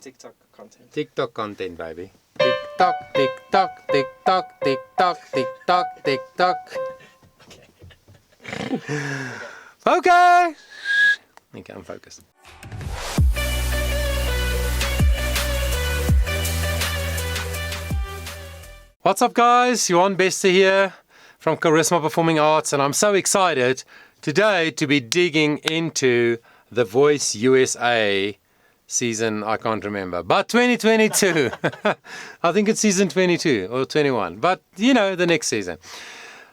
TikTok content. TikTok content, baby. TikTok, TikTok, TikTok, TikTok, TikTok, TikTok. Okay. Okay, I'm focused. What's up, guys? Johan Bester here from Charisma Performing Arts, and I'm so excited today to be digging into The Voice USA season, I can't remember, but 2022. I think it's season 22 or 21, but you know, the next season.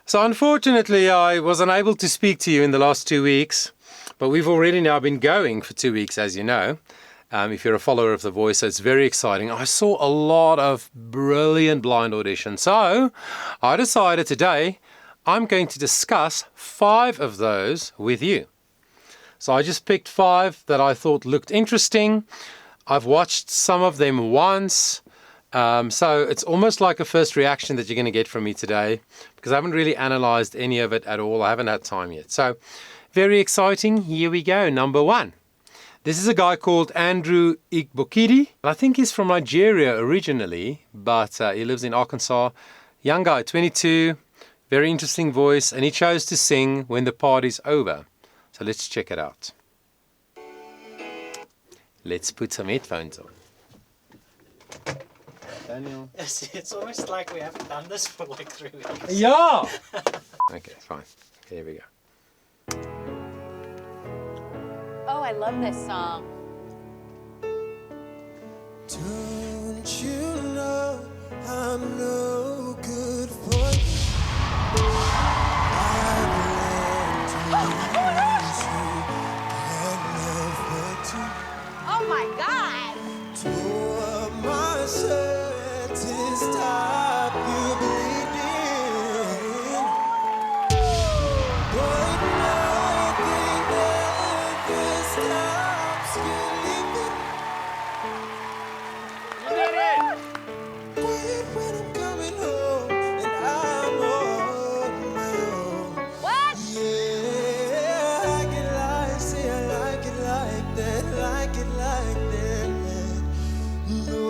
So unfortunately, I was unable to speak to you in the last 2 weeks, but we've already now been going for 2 weeks, as you know. If you're a follower of The Voice, so it's very exciting. I saw a lot of brilliant blind auditions. So I decided today I'm going to discuss 5 of those with you. So I just picked 5 that I thought looked interesting. I've watched some of them once. So it's almost like a first reaction that you're going to get from me today, because I haven't really analyzed any of it at all. I haven't had time yet. So very exciting. Here we go. Number 1. This is a guy called Andrew Igbokidi. I think he's from Nigeria originally, but he lives in Arkansas. Young guy, 22, very interesting voice, and he chose to sing When the Party's Over. So let's check it out. Let's put some headphones on. Daniel. It's almost like we haven't done this for like 3 weeks. Yeah! Okay, fine. Here we go. Oh, I love this song. Don't you know I'm no good for you? Oh my God! Tore my shirt to stop you bleeding, but nothing ever stops you leaving. Wait when I'm coming home and I'm on my own. What? Yeah, I can lie, say I like it like that, like it like that. No,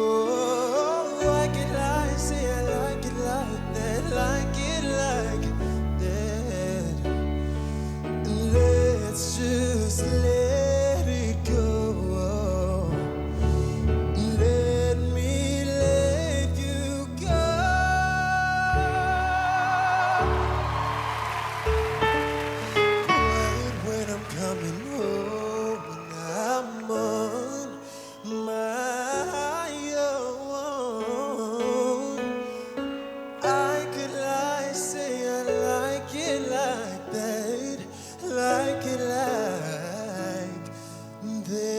I can lie, say I like it like that, like it like that. Let's just let it go. Let me let you go. Wait when I'm coming home and I'm on my own. I could lie, say I like it like that, like it like that.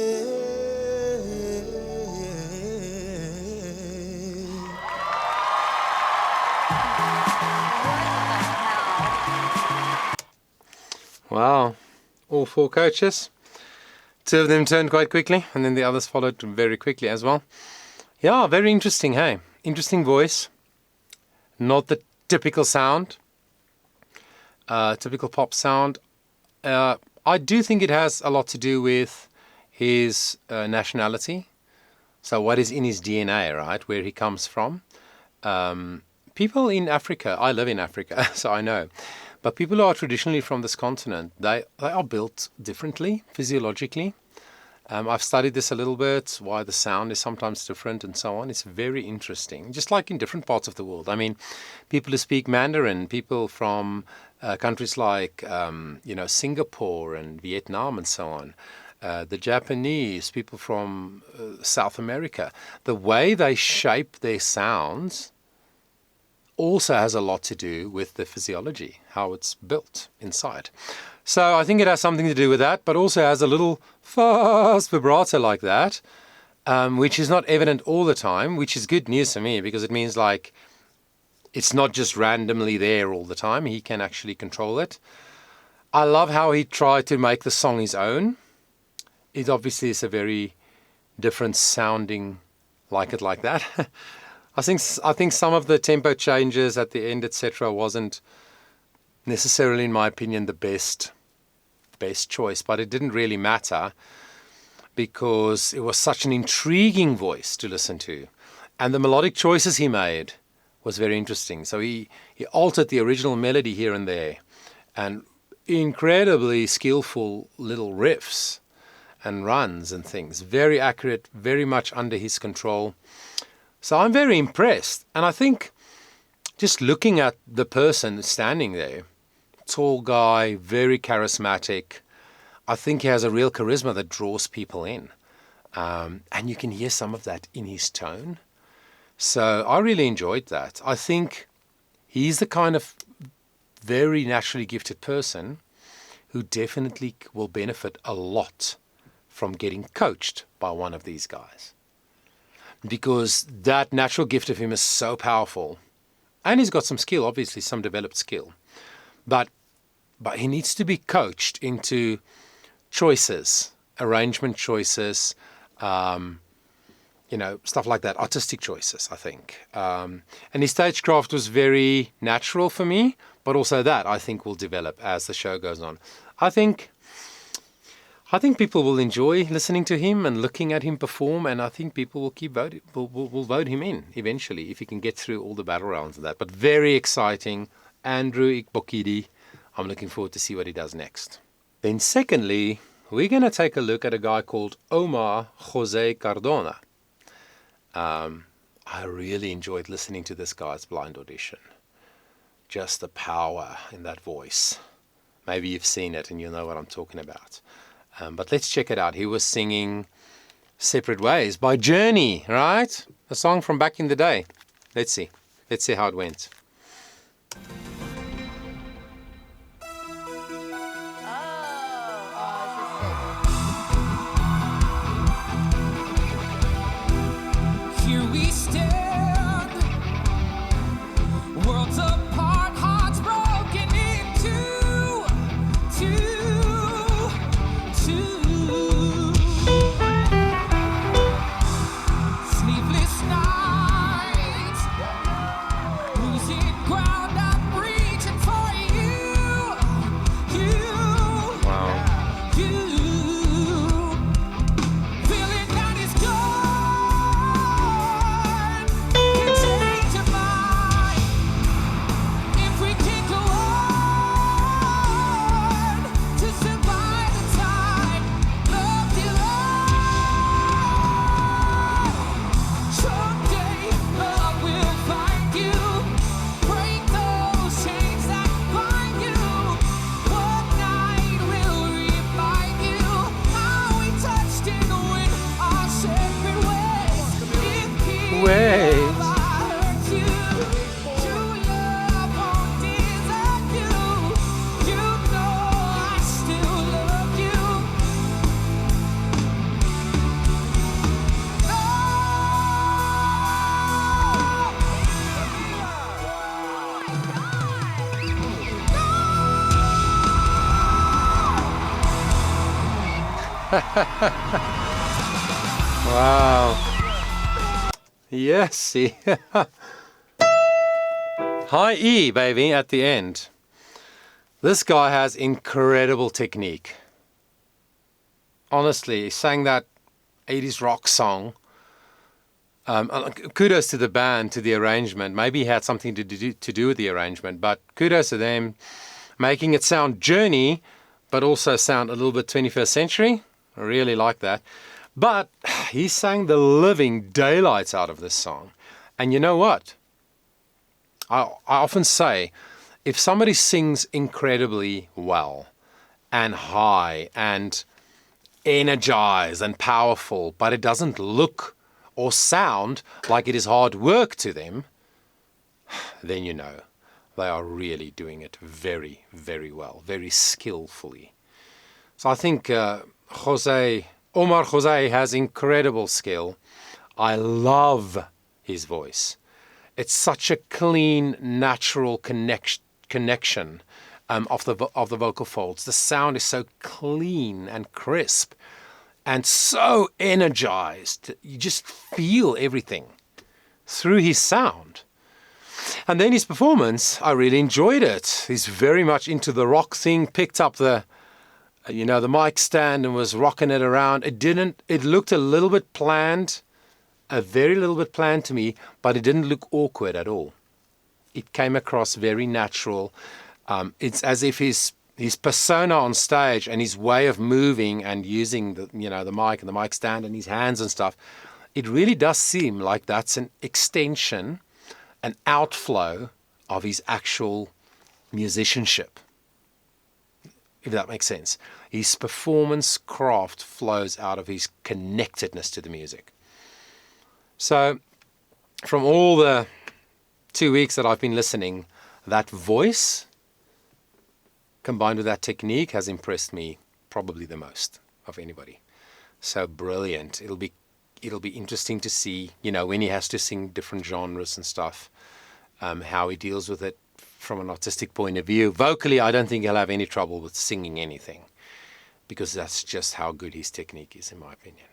Wow. All 4 coaches. 2 of them turned quite quickly, and then the others followed very quickly as well. Yeah, very interesting, hey? Interesting voice. Not the typical sound. Typical pop sound. I do think it has a lot to do with his nationality. So what is in his DNA, right? Where he comes from. People in Africa, I live in Africa, so I know. But people who are traditionally from this continent, they are built differently, physiologically. I've studied this a little bit, why the sound is sometimes different and so on. It's very interesting, just like in different parts of the world. I mean, people who speak Mandarin, people from countries like, Singapore and Vietnam and so on, the Japanese, people from South America, the way they shape their sounds also has a lot to do with the physiology, how it's built inside. So I think it has something to do with that, but also has a little fast vibrato like that, which is not evident all the time, which is good news for me, because it means like it's not just randomly there all the time. He can actually control it. I love how he tried to make the song his own. It obviously is a very different sounding like it like that. I think some of the tempo changes at the end, etc., wasn't necessarily, in my opinion, the best choice, but it didn't really matter because it was such an intriguing voice to listen to. And the melodic choices he made was very interesting. So he altered the original melody here and there, and incredibly skillful little riffs and runs and things. Very accurate, very much under his control. So I'm very impressed. And I think just looking at the person standing there, tall guy, very charismatic, I think he has a real charisma that draws people in. And you can hear some of that in his tone. So I really enjoyed that. I think he's the kind of very naturally gifted person who definitely will benefit a lot from getting coached by one of these guys. Because that natural gift of him is so powerful. And he's got some skill, obviously, some developed skill. But he needs to be coached into choices, arrangement choices, stuff like that, artistic choices, I think. And his stagecraft was very natural for me, but also that I think will develop as the show goes on. I think people will enjoy listening to him and looking at him perform, and I think people will keep voting, will vote him in eventually if he can get through all the battle rounds and that. But very exciting, Andrew Igbokidi. I'm looking forward to see what he does next. Then secondly, we're going to take a look at a guy called Omar Jose Cardona. I really enjoyed listening to this guy's blind audition. Just the power in that voice. Maybe you've seen it and you'll know what I'm talking about. But let's check it out. He was singing Separate Ways by Journey, right? A song from back in the day. Let's see. Let's see how it went. Here we stand, worlds apart, hearts broken into two. Sleepless nights, losing ground, I'm reaching for you. Wow. Feeling that is gone can change your mind if we can go on to survive the time. Love you someday love will find you, break those chains that bind you. One night will remind you how we touched and went our separate ways. If he Ways. ever hurt you, true love won't desert you. You know I still love you. Wow. Yes, see. High E, baby, at the end. This guy has incredible technique. Honestly, he sang that 80s rock song. Kudos to the band, to the arrangement. Maybe he had something to do with the arrangement, but kudos to them making it sound Journey, but also sound a little bit 21st century. I really like that. But he sang the living daylights out of this song. And you know what? I often say, if somebody sings incredibly well and high and energized and powerful, but it doesn't look or sound like it is hard work to them, then you know they are really doing it very, very well, very skillfully. So I think Omar Jose has incredible skill. I love his voice. It's such a clean, natural connection of the vocal folds. The sound is so clean and crisp and so energized. You just feel everything through his sound. And then his performance, I really enjoyed it. He's very much into the rock thing, picked up the the mic stand and was rocking it around. It looked a little bit planned, a very little bit planned to me, but it didn't look awkward at all. It came across very natural. It's as if his persona on stage and his way of moving and using the mic and the mic stand and his hands and stuff, it really does seem like that's an extension, an outflow of his actual musicianship, if that makes sense. His performance craft flows out of his connectedness to the music. So from all the 2 weeks that I've been listening, that voice combined with that technique has impressed me probably the most of anybody. So brilliant. It'll be interesting to see, when he has to sing different genres and stuff, how he deals with it from an artistic point of view. Vocally, I don't think he'll have any trouble with singing anything, because that's just how good his technique is, in my opinion.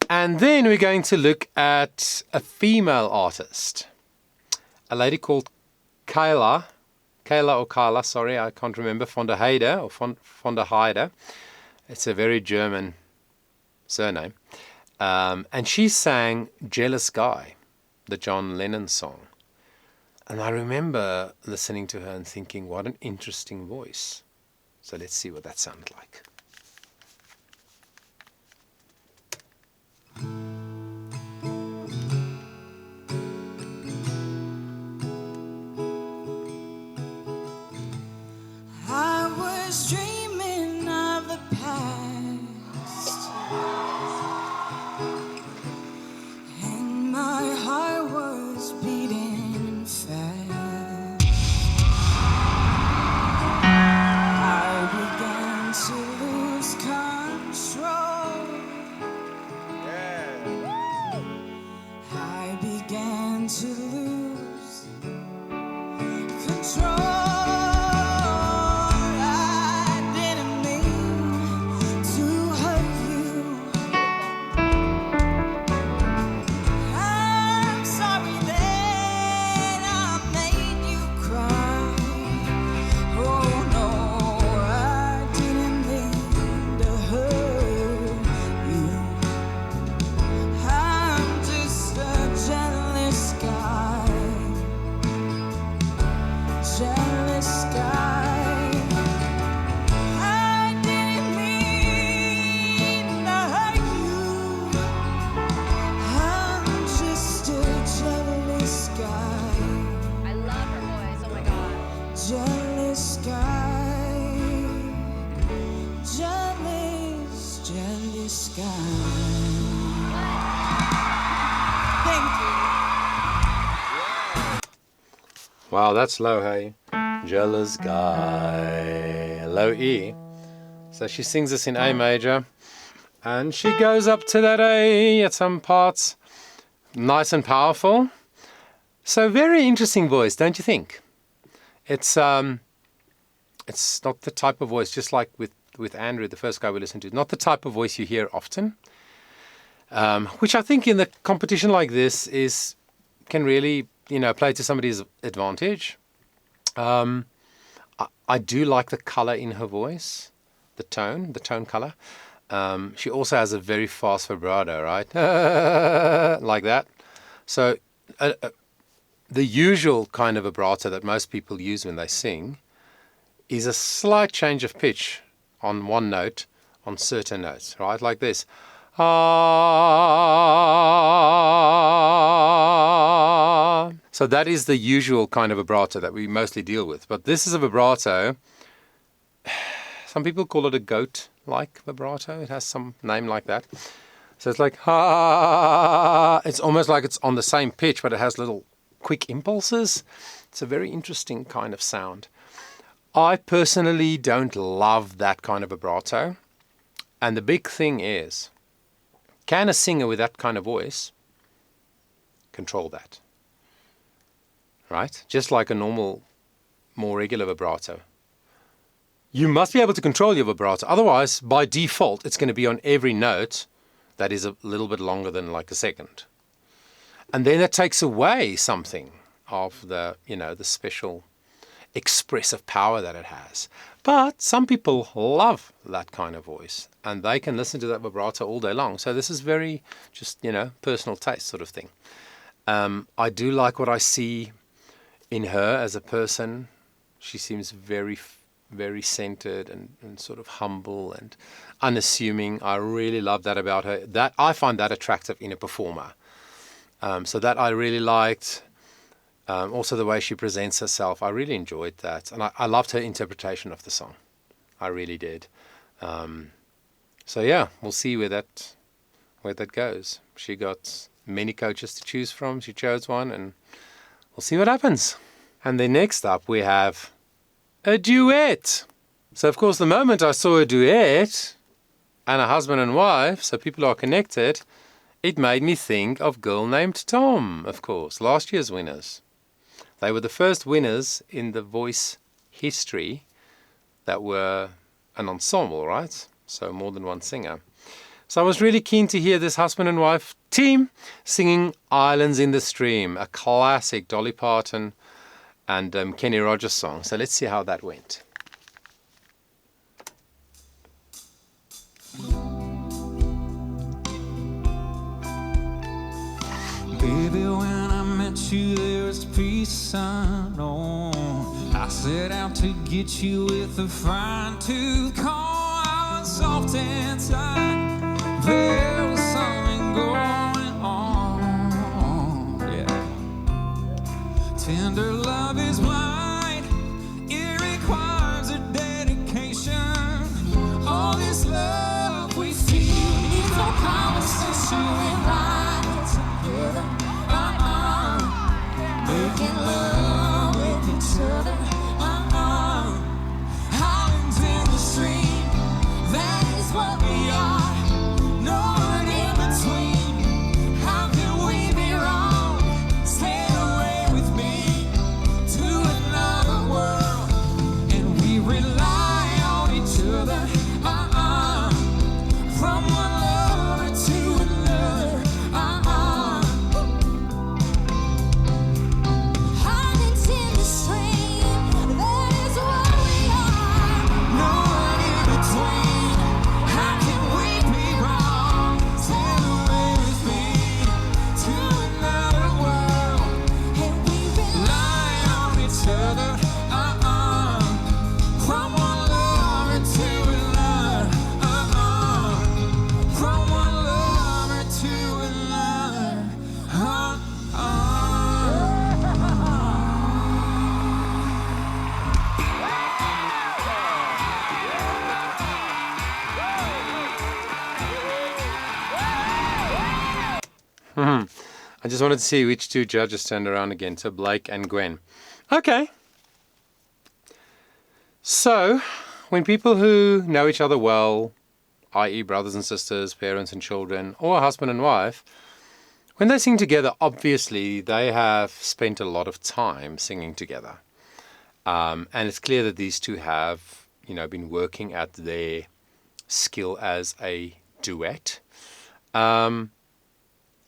And then we're going to look at a female artist, a lady called Kayla, sorry, I can't remember, Fonda Haider, or Fonda Haider. It's a very German surname. And she sang Jealous Guy, the John Lennon song. And I remember listening to her and thinking, what an interesting voice. So let's see what that sounded like. I was dreaming of the past, and my heart was beating fast. I began to lose control. I began to lose control. Wow, that's low, hey? Jealous Guy. Low E. So she sings this in A major. And she goes up to that A at some parts. Nice and powerful. So very interesting voice, don't you think? It's not the type of voice, just like with Andrew, the first guy we listened to, not the type of voice you hear often. Which I think in the competition like this can really play to somebody's advantage. I do like the color in her voice, the tone color. She also has a very fast vibrato, right? Like that. So the usual kind of vibrato that most people use when they sing is a slight change of pitch on one note on certain notes, right? Like this. So that is the usual kind of vibrato that we mostly deal with. But this is a vibrato. Some people call it a goat-like vibrato. It has some name like that. So it's like, it's almost like it's on the same pitch, but it has little quick impulses. It's a very interesting kind of sound. I personally don't love that kind of vibrato. And the big thing is, can a singer with that kind of voice control that? Right? Just like a normal, more regular vibrato. You must be able to control your vibrato. Otherwise, by default, it's going to be on every note that is a little bit longer than like a second. And then it takes away something of the, the special expressive power that it has. But some people love that kind of voice, and they can listen to that vibrato all day long. So this is very just, personal taste sort of thing. I do like what I see in her as a person. She seems very, very centered and sort of humble and unassuming. I really love that about her. That I find that attractive in a performer. So that I really liked. Also the way she presents herself, I really enjoyed that. And I loved her interpretation of the song. I really did. So yeah, we'll see where that goes. She got many coaches to choose from. She chose one, and we'll see what happens. And then next up we have a duet. So of course the moment I saw a duet and a husband and wife, so people are connected, it made me think of Girl Named Tom, of course, last year's winners. They were the first winners in The Voice history that were an ensemble, right? So more than one singer. So I was really keen to hear this husband and wife team singing Islands in the Stream, a classic Dolly Parton and Kenny Rogers song. So let's see how that went. Baby, when I met you, there was peace unknown. I set out to get you with a fine-tooth comb. I was soft inside. There was something going on. Yeah. Tender love is blind. It requires a dedication. All this love we feel needs no conversation. And ride together. Making love with each other. Islands in the stream. That is what we are. No one in between. How can we be wrong? Stay away with me to another world, and we rely on each other. From one lover to another. Islands in the stream. That is what we are. No one in between. How can we be wrong? Sail away with me to another world, and we rely on each other. From one lover to another. From one lover to another. I just wanted to see which two judges turned around again, so Blake and Gwen. Okay. So, when people who know each other well, i.e. brothers and sisters, parents and children, or husband and wife, when they sing together, obviously they have spent a lot of time singing together. And it's clear that these two have, been working at their skill as a duet.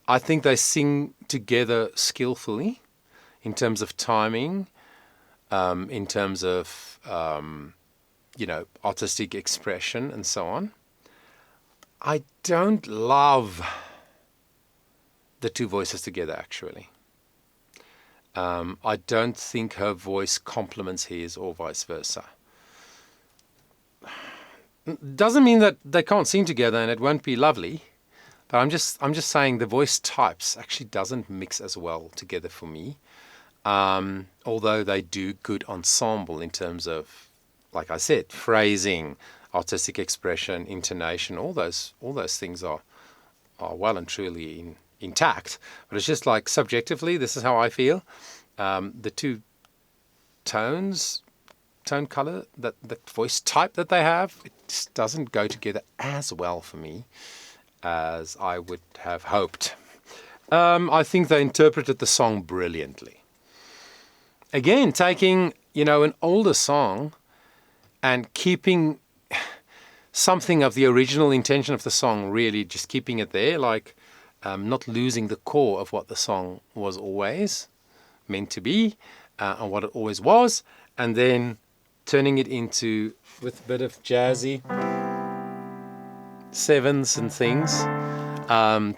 I think they sing together skillfully in terms of timing, in terms of, artistic expression and so on. I don't love the two voices together, actually. I don't think her voice complements his or vice versa. Doesn't mean that they can't sing together and it won't be lovely. But I'm just saying the voice types actually doesn't mix as well together for me. Although they do good ensemble in terms of, like I said, phrasing, artistic expression, intonation, all those things are well and truly intact. But it's just like subjectively, this is how I feel. The two tone color, that voice type that they have, it just doesn't go together as well for me as I would have hoped. I think they interpreted the song brilliantly. Again, taking, an older song and keeping something of the original intention of the song, really just keeping it there, like not losing the core of what the song was always meant to be and what it always was, and then turning it into, with a bit of jazzy sevenths and things,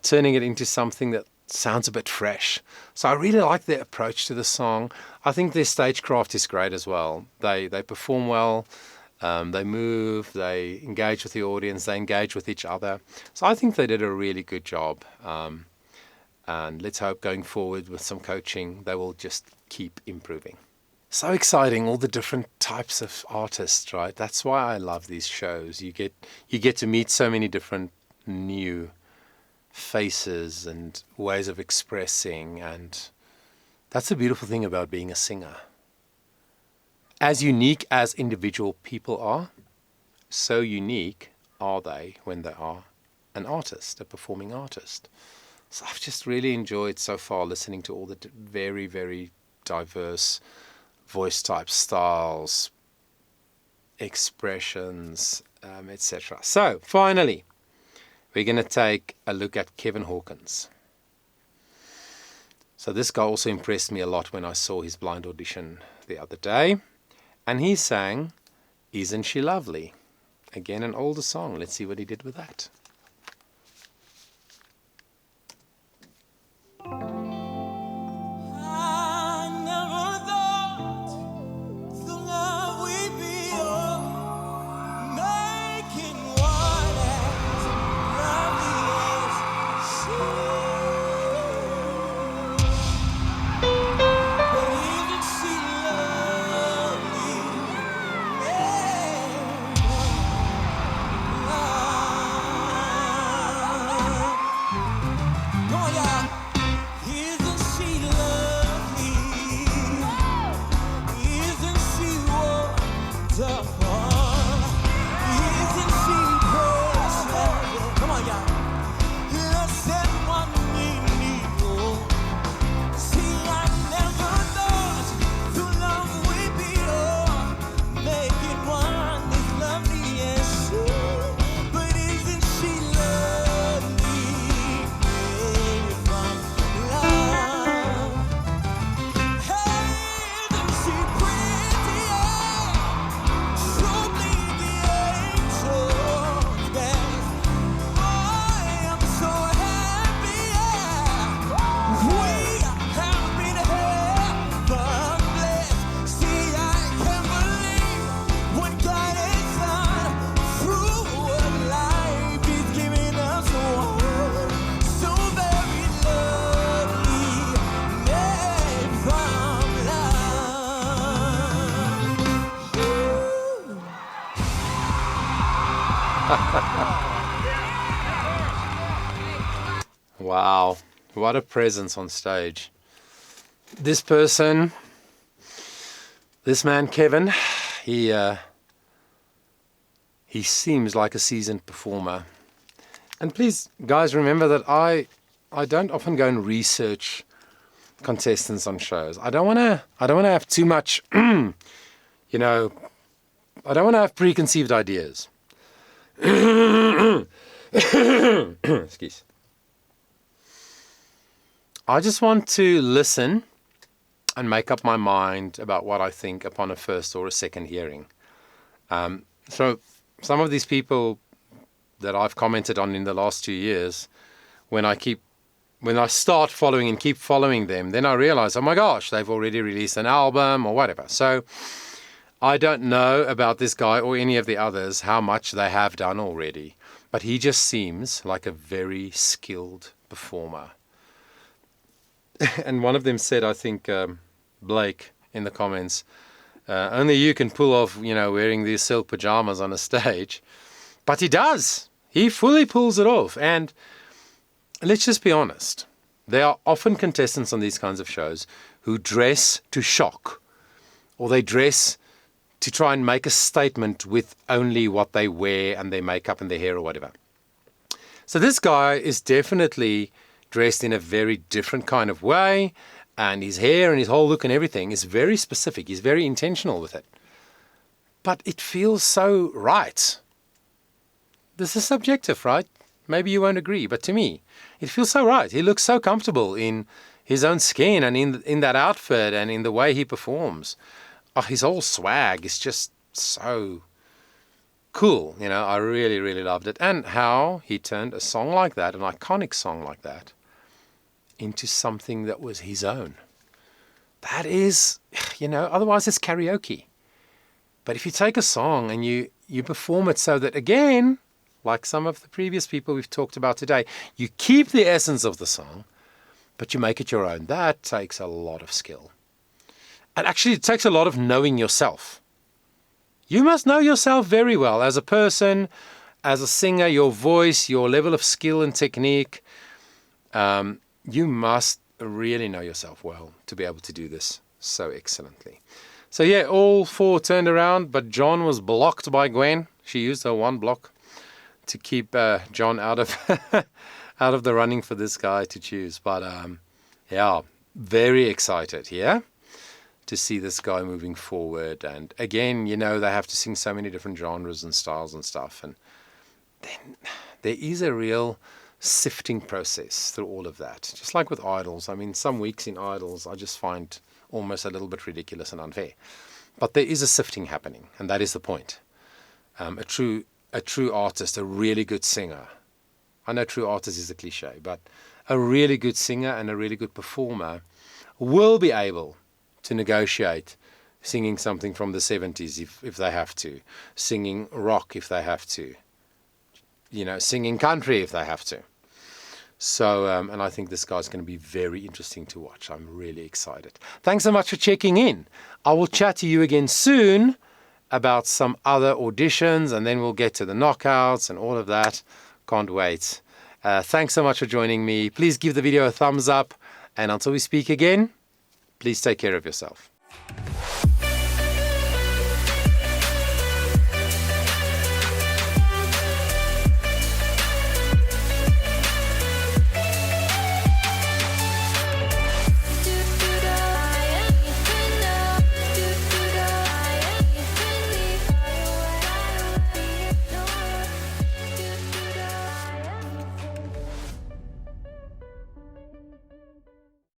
turning it into something that sounds a bit fresh. So I really like their approach to the song. I think their stagecraft is great as well. They perform well, they move, they engage with the audience, they engage with each other. So I think they did a really good job. And let's hope going forward with some coaching, they will just keep improving. So exciting, all the different types of artists, right? That's why I love these shows. You get to meet so many different new faces and ways of expressing, and that's the beautiful thing about being a singer. As unique as individual people are, so unique are they when they are an artist, a performing artist. So I've just really enjoyed so far listening to all the very, very diverse voice types, styles, expressions, etc. So finally, we're going to take a look at Kevin Hawkins. So this guy also impressed me a lot when I saw his blind audition the other day. And he sang Isn't She Lovely? Again, an older song. Let's see what he did with that. Wow, what a presence on stage. This person, this man Kevin, he seems like a seasoned performer. And please, guys, remember that I don't often go and research contestants on shows. I don't want to have too much, I don't want to have preconceived ideas. Excuse. I just want to listen and make up my mind about what I think upon a first or a second hearing. So some of these people that I've commented on in the last 2 years, when I start following and keep following them, then I realize, oh my gosh, they've already released an album or whatever. So I don't know about this guy or any of the others, how much they have done already, but he just seems like a very skilled performer. And one of them said, I think, Blake, in the comments, only you can pull off, wearing these silk pajamas on a stage. But he does. He fully pulls it off. And let's just be honest. There are often contestants on these kinds of shows who dress to shock, or they dress to try and make a statement with only what they wear and their makeup and their hair or whatever. So this guy is definitely dressed in a very different kind of way, and his hair and his whole look and everything is very specific. He's very intentional with it. But it feels so right. This is subjective, right? Maybe you won't agree, but to me, it feels so right. He looks so comfortable in his own skin and in that outfit and in the way he performs. Oh, his whole swag is just so cool. You know, I really, really loved it. And how he turned a song like that, an iconic song like that, into something that was his own. That is, you know, otherwise it's karaoke. But if you take a song and you perform it so that, again, like some of the previous people we've talked about today, you keep the essence of the song, but you make it your own. That takes a lot of skill. And actually, it takes a lot of knowing yourself. You must know yourself very well as a person, as a singer, your voice, your level of skill and technique. You must really know yourself well to be able to do this so excellently. So yeah, all four turned around, but John was blocked by Gwen. She used her one block to keep John out of out of the running for this guy to choose. But yeah, very excited, yeah, to see this guy moving forward. And again, you know, they have to sing so many different genres and styles and stuff. And then there is a real sifting process through all of that. Just like with Idols. I mean, some weeks in Idols I just find almost a little bit ridiculous and unfair. But there is a sifting happening, and that is the point. A true artist, a really good singer. I know true artist is a cliche, but a really good singer and a really good performer will be able to negotiate singing something from the 70s if they have to, singing rock if they have to, you know, singing country if they have to. So, and I think this guy's going to be very interesting to watch. I'm really excited. Thanks so much for checking in. I will chat to you again soon about some other auditions, and then we'll get to the knockouts and all of that. Can't wait. Thanks so much for joining me. Please give the video a thumbs up. And until we speak again, please take care of yourself.